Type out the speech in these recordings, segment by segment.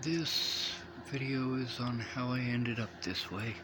This video is on how I ended up this way.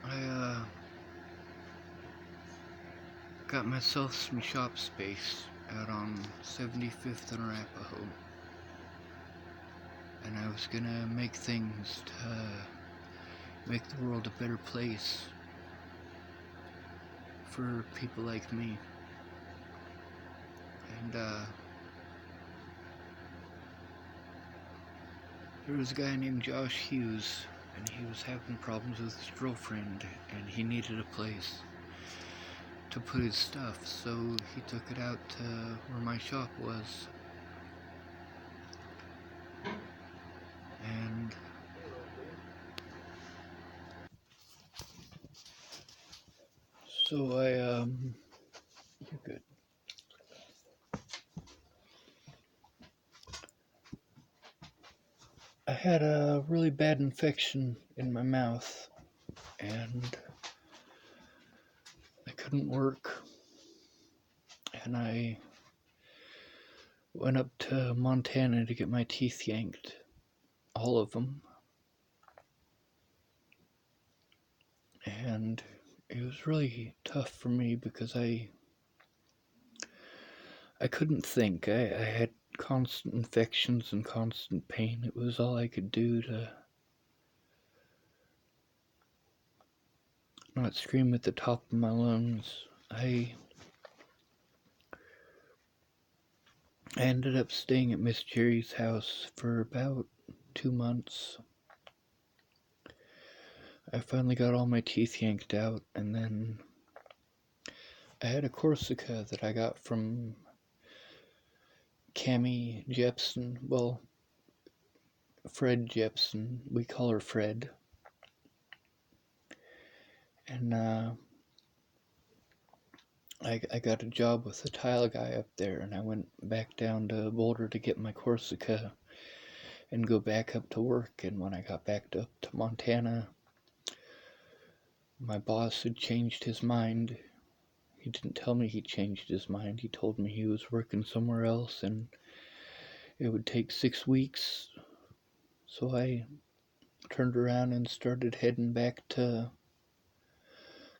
I got myself some shop space out on 75th and Arapahoe, and I was gonna make things to make the world a better place for people like me. And there was a guy named Josh Hughes, and he was having problems with his girlfriend, and he needed a place to put his stuff, so he took it out to where my shop was. And so you're good. I had a really bad infection in my mouth, and I couldn't work, and I went up to Montana to get my teeth yanked, all of them, and it was really tough for me because I couldn't think. I had constant infections and constant pain. It was all I could do to not scream at the top of my lungs. I ended up staying at Miss Jerry's house for about 2 months. I finally got all my teeth yanked out, and then I had a Corsica that I got from Cammie Jepson. Well, Fred Jepson. We call her Fred. And I got a job with a tile guy up there, and I went back down to Boulder to get my Corsica and go back up to work. And when I got back up to Montana, my boss had changed his mind. He didn't tell me he changed his mind. He told me he was working somewhere else and it would take 6 weeks. So I turned around and started heading back to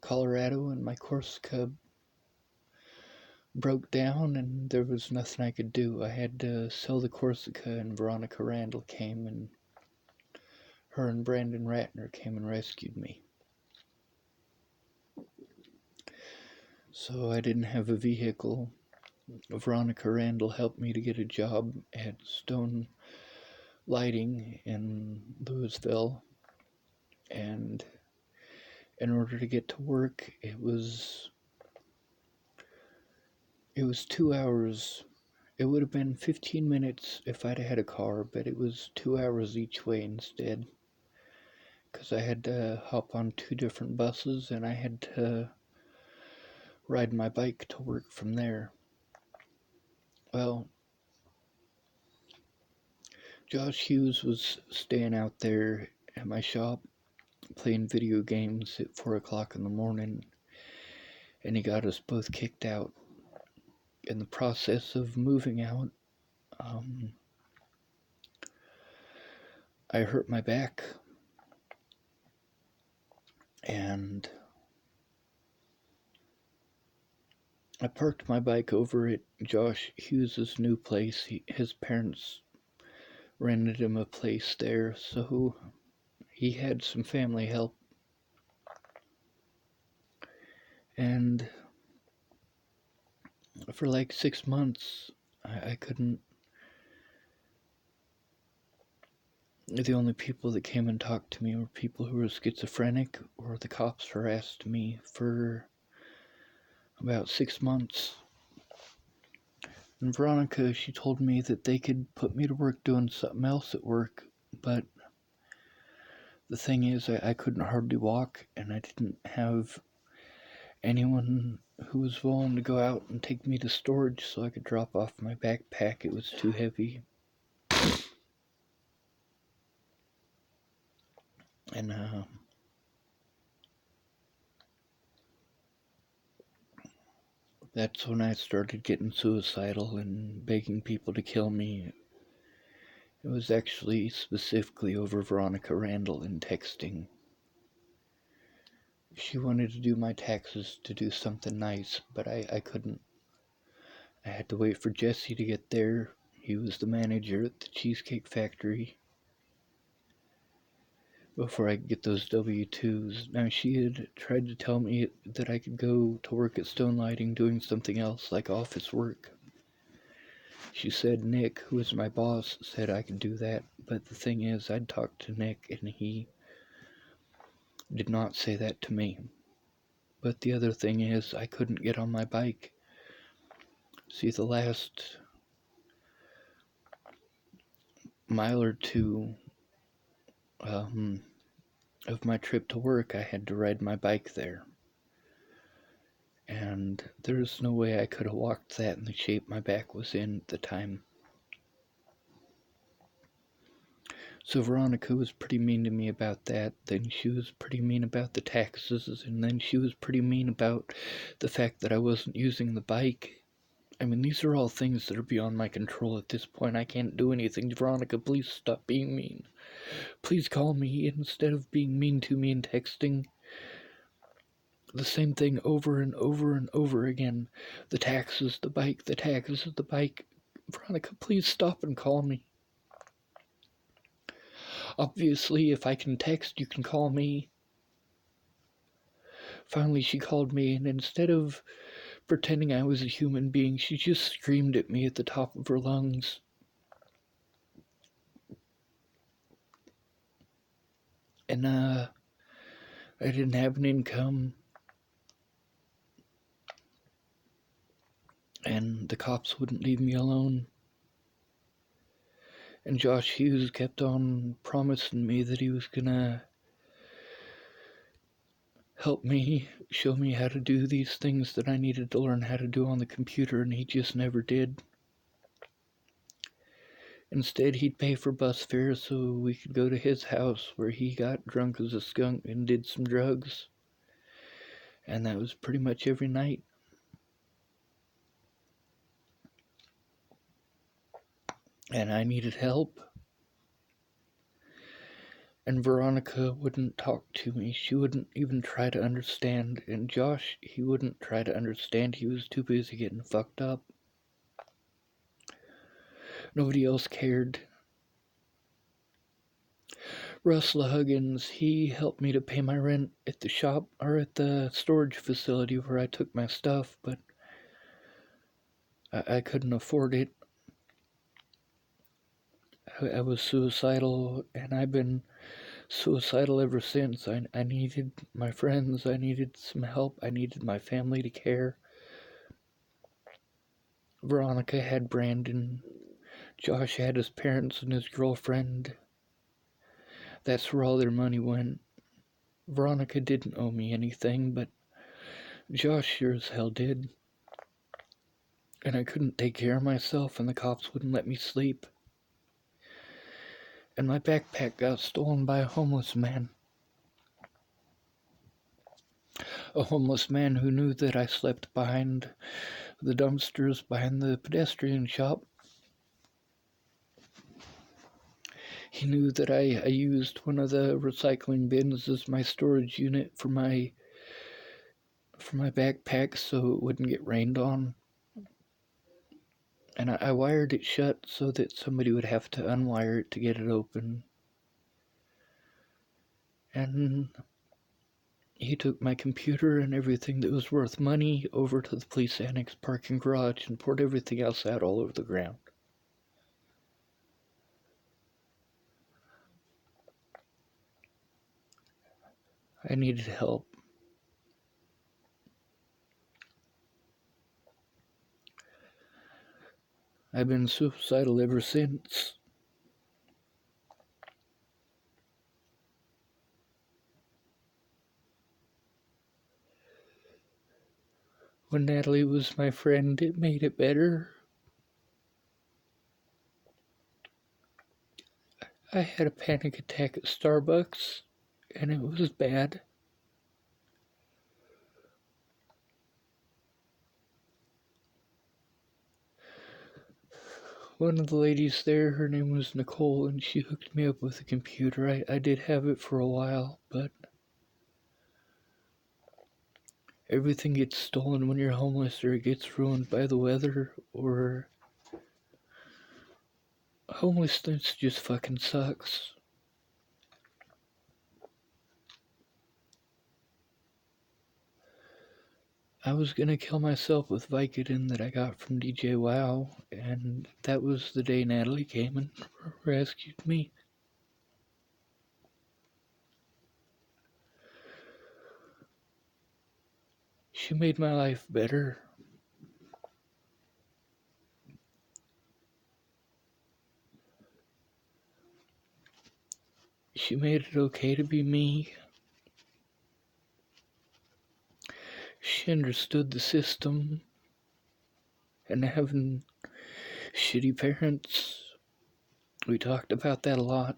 Colorado, and my Corsica broke down and there was nothing I could do. I had to sell the Corsica, and Veronica Randall came, and her and Brandon Ratner came and rescued me. So I didn't have a vehicle. Veronica Randall helped me to get a job at Stone Lighting in Louisville, and in order to get to work, it was 2 hours. It would have been 15 minutes if I'd had a car, but it was 2 hours each way instead, because I had to hop on 2 different buses, and I had to ride my bike to work from there. Well, Josh Hughes was staying out there at my shop playing video games at 4 o'clock in the morning, and he got us both kicked out. In the process of moving out, I hurt my back, and I parked my bike over at Josh Hughes' new place. His parents rented him a place there, so he had some family help. And for like 6 months, I couldn't. The only people that came and talked to me were people who were schizophrenic, or the cops harassed me for about 6 months. And Veronica, she told me that they could put me to work doing something else at work, but the thing is, I couldn't hardly walk, and I didn't have anyone who was willing to go out and take me to storage so I could drop off my backpack. It was too heavy. And That's when I started getting suicidal and begging people to kill me. It was actually specifically over Veronica Randall and texting. She wanted to do my taxes to do something nice, but I couldn't. I had to wait for Jesse to get there. He was the manager at the Cheesecake Factory before I could get those W-2s. Now, she had tried to tell me that I could go to work at Stone Lighting doing something else, like office work. She said Nick, who was my boss, said I could do that, but the thing is, I'd talked to Nick, and he did not say that to me. But the other thing is, I couldn't get on my bike. See, the last mile or two of my trip to work, I had to ride my bike there. And there's no way I could have walked that in the shape my back was in at the time. So Veronica was pretty mean to me about that. Then she was pretty mean about the taxes. And then she was pretty mean about the fact that I wasn't using the bike. I mean, these are all things that are beyond my control at this point. I can't do anything. Veronica, please stop being mean. Please call me instead of being mean to me and texting the same thing over and over and over again. The taxes, the bike, the taxes, the bike. Veronica, please stop and call me. Obviously, if I can text, you can call me. Finally, she called me, and instead of pretending I was a human being, she just screamed at me at the top of her lungs. And, I didn't have an income. And the cops wouldn't leave me alone. And Josh Hughes kept on promising me that he was gonna help me, show me how to do these things that I needed to learn how to do on the computer, and he just never did. Instead, he'd pay for bus fare so we could go to his house where he got drunk as a skunk and did some drugs. And that was pretty much every night. And I needed help. And Veronica wouldn't talk to me. She wouldn't even try to understand. And Josh, he wouldn't try to understand. He was too busy getting fucked up. Nobody else cared. Russell Huggins, he helped me to pay my rent at the shop, or at the storage facility where I took my stuff, but I couldn't afford it. I was suicidal, and I've been suicidal ever since. I needed my friends, I needed some help, I needed my family to care. Veronica had Brandon. Josh had his parents and his girlfriend. That's where all their money went. Veronica didn't owe me anything, but Josh sure as hell did. And I couldn't take care of myself, and the cops wouldn't let me sleep. And my backpack got stolen by a homeless man. A homeless man who knew that I slept behind the dumpsters behind the pedestrian shop. He knew that I used one of the recycling bins as my storage unit for my backpack so it wouldn't get rained on. And I wired it shut so that somebody would have to unwire it to get it open. And he took my computer and everything that was worth money over to the police annex parking garage and poured everything else out all over the ground. I needed help. I've been suicidal ever since. When Natalie was my friend, it made it better. I had a panic attack at Starbucks, and it was bad. One of the ladies there, her name was Nicole, and she hooked me up with a computer. I did have it for a while, but everything gets stolen when you're homeless, or it gets ruined by the weather, or homelessness just fucking sucks. I was gonna kill myself with Vicodin that I got from DJ Wow, and that was the day Natalie came and rescued me. She made my life better. She made it okay to be me. She understood the system, and having shitty parents. We talked about that a lot.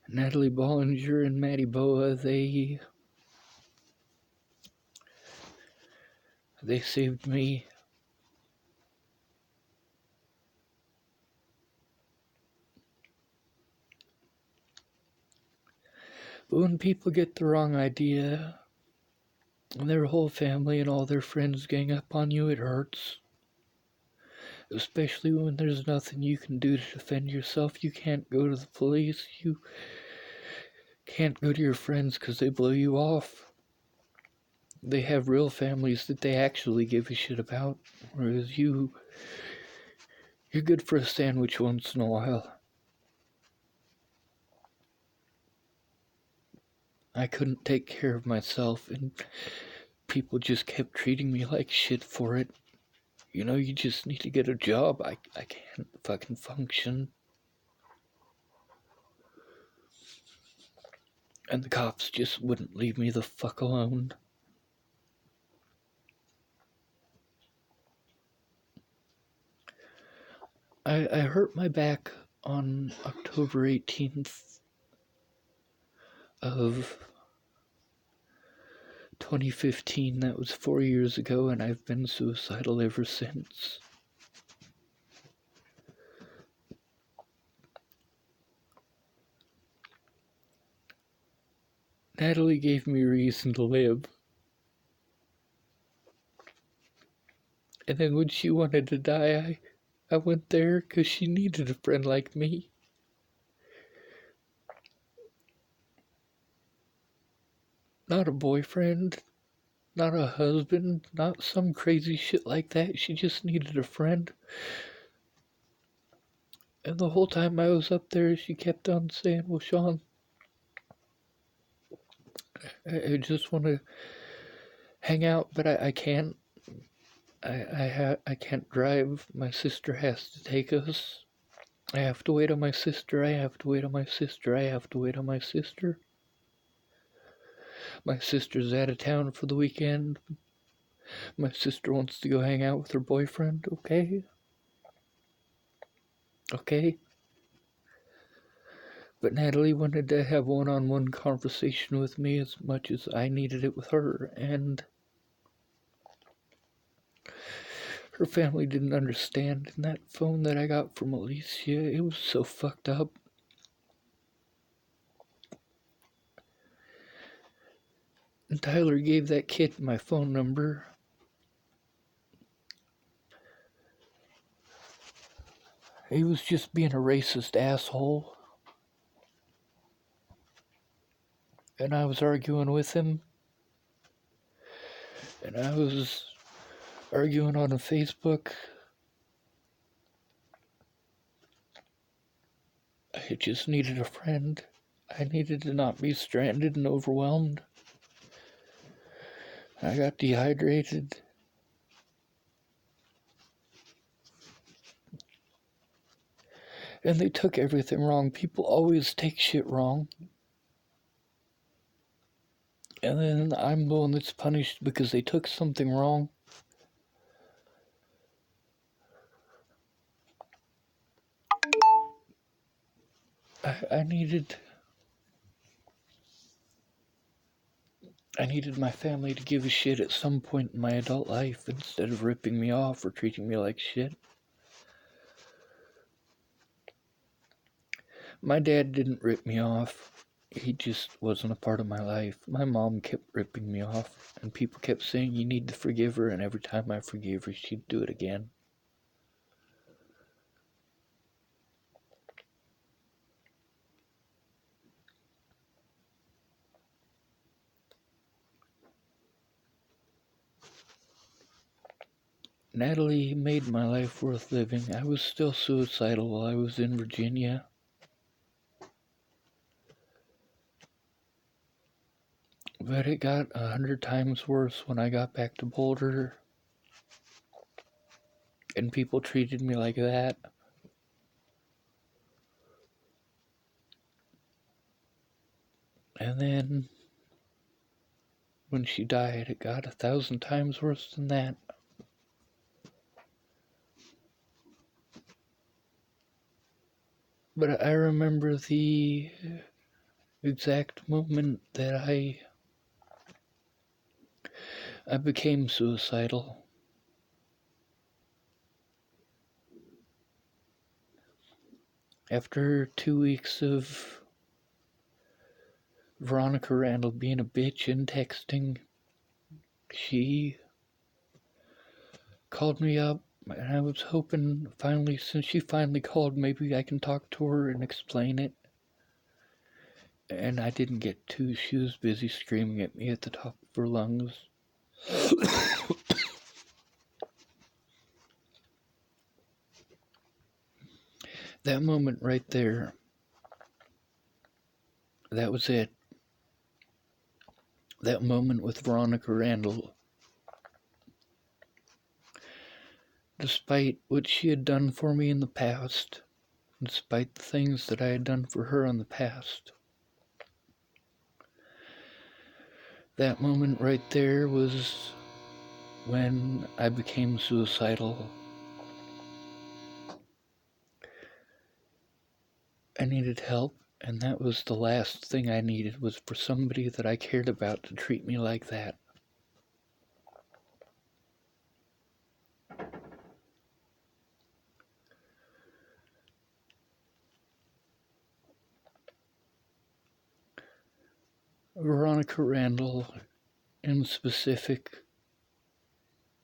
Natalie Bollinger and Maddie Boa, they saved me. But when people get the wrong idea, and their whole family and all their friends gang up on you, it hurts. Especially when there's nothing you can do to defend yourself. You can't go to the police. You can't go to your friends because they blow you off. They have real families that they actually give a shit about. Whereas you're good for a sandwich once in a while. I couldn't take care of myself, and people just kept treating me like shit for it. You know, you just need to get a job. I can't fucking function. And the cops just wouldn't leave me the fuck alone. I hurt my back on October 18th of 2015. That was 4 years ago, and I've been suicidal ever since. Natalie gave me reason to live. And then when she wanted to die, I went there because she needed a friend like me. Not a boyfriend, not a husband, not some crazy shit like that. She just needed a friend. And the whole time I was up there, she kept on saying, well, Sean, I just want to hang out, but I can't. I can't drive. My sister has to take us. I have to wait on my sister. I have to wait on my sister. I have to wait on my sister. My sister's out of town for the weekend. My sister wants to go hang out with her boyfriend. Okay. Okay. But Natalie wanted to have one-on-one conversation with me as much as I needed it with her, and her family didn't understand. And that phone that I got from Alicia, it was so fucked up. And Tyler gave that kid my phone number. He was just being a racist asshole. And I was arguing with him. And I was arguing on Facebook. I just needed a friend. I needed to not be stranded and overwhelmed. I got dehydrated. And they took everything wrong. People always take shit wrong. And then I'm the one that's punished because they took something wrong. I needed I needed my family to give a shit at some point in my adult life instead of ripping me off or treating me like shit. My dad didn't rip me off. He just wasn't a part of my life. My mom kept ripping me off, and people kept saying, you need to forgive her, and every time I forgave her, she'd do it again. Natalie made my life worth living. I was still suicidal while I was in Virginia. But it got 100 times worse when I got back to Boulder. And people treated me like that. And then, when she died, it got 1,000 times worse than that. But I remember the exact moment that I became suicidal. After 2 weeks of Veronica Randall being a bitch and texting, she called me up, and I was hoping finally, since she finally called, maybe I can talk to her and explain it. And I didn't get to. She was busy screaming at me at the top of her lungs. That moment right there, that was it. That moment with Veronica Randall, despite what she had done for me in the past, despite the things that I had done for her in the past, that moment right there was when I became suicidal. I needed help, and that was the last thing I needed, was for somebody that I cared about to treat me like that. Veronica Randall, in specific,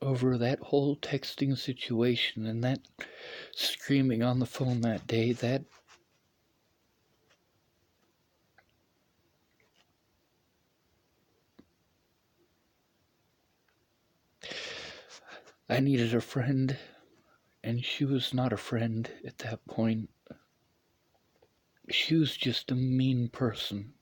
over that whole texting situation and that screaming on the phone that day, that I needed a friend, and she was not a friend at that point. She was just a mean person.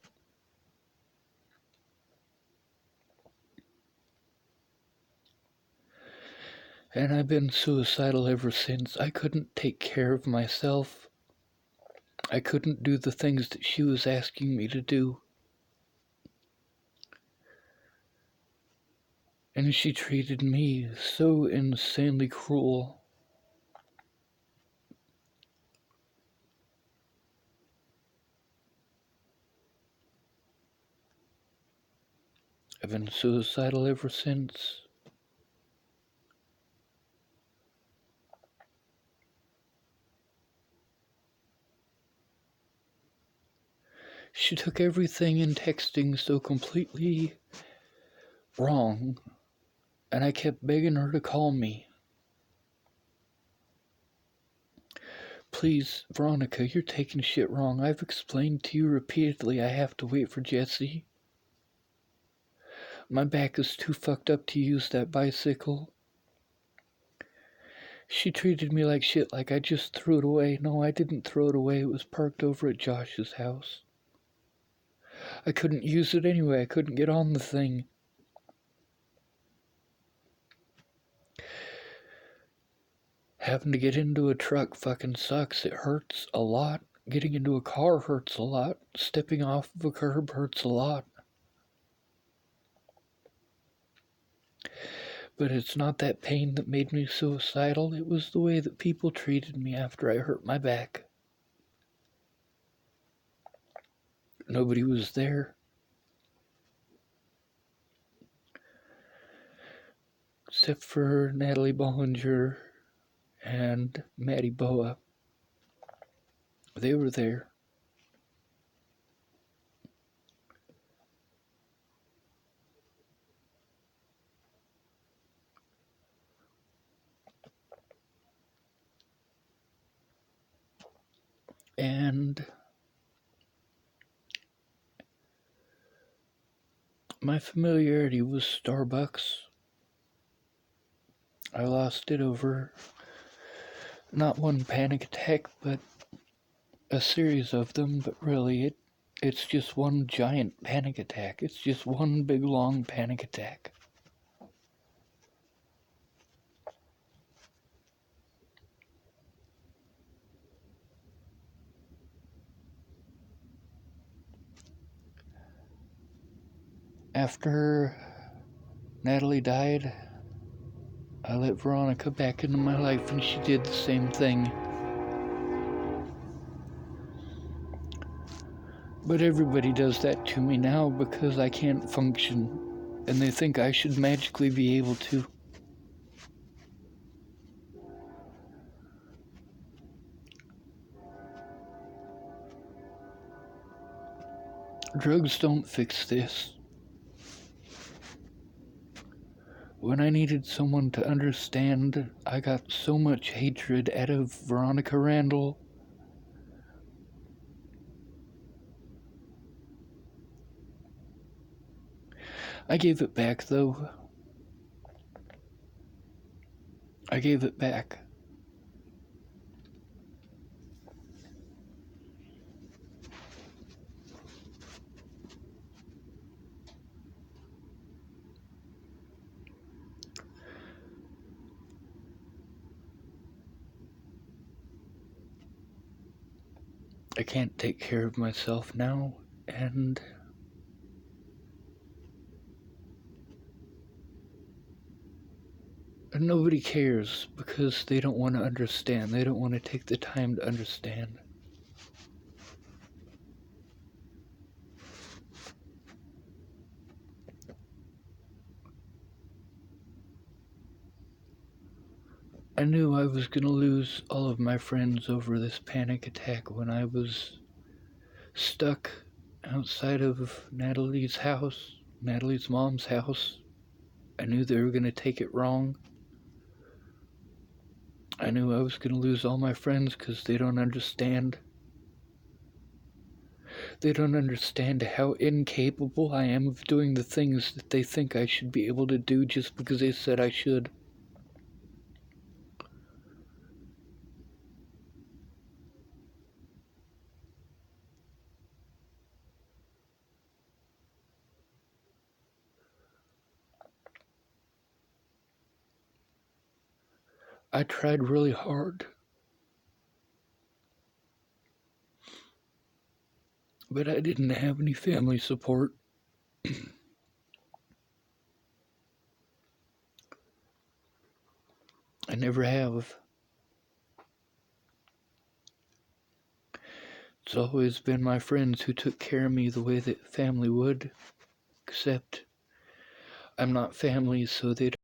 And I've been suicidal ever since. I couldn't take care of myself. I couldn't do the things that she was asking me to do. And she treated me so insanely cruel. I've been suicidal ever since. She took everything in texting so completely wrong, and I kept begging her to call me. Please, Veronica, you're taking shit wrong. I've explained to you repeatedly I have to wait for Jesse. My back is too fucked up to use that bicycle. She treated me like shit, like I just threw it away. No, I didn't throw it away. It was parked over at Josh's house. I couldn't use it anyway. I couldn't get on the thing. Having to get into a truck fucking sucks. It hurts a lot. Getting into a car hurts a lot. Stepping off of a curb hurts a lot. But it's not that pain that made me suicidal. It was the way that people treated me after I hurt my back. Nobody was there. except for Natalie Bollinger and Maddie Boa. They were there. And my familiarity with Starbucks, I lost it over not one panic attack, but a series of them, but really it's just one giant panic attack. It's just one big long panic attack. After Natalie died, I let Veronica back into my life and she did the same thing. But everybody does that to me now because I can't function and they think I should magically be able to. Drugs don't fix this. When I needed someone to understand, I got so much hatred out of Veronica Randall. I gave it back, though. I gave it back. I can't take care of myself now, and nobody cares because they don't want to understand. They don't want to take the time to understand. I knew I was going to lose all of my friends over this panic attack when I was stuck outside of Natalie's house, Natalie's mom's house. I knew they were going to take it wrong. I knew I was going to lose all my friends because they don't understand. They don't understand how incapable I am of doing the things that they think I should be able to do just because they said I should. I tried really hard, but I didn't have any family support. I never have. It's always been my friends who took care of me the way that family would, except I'm not family, so they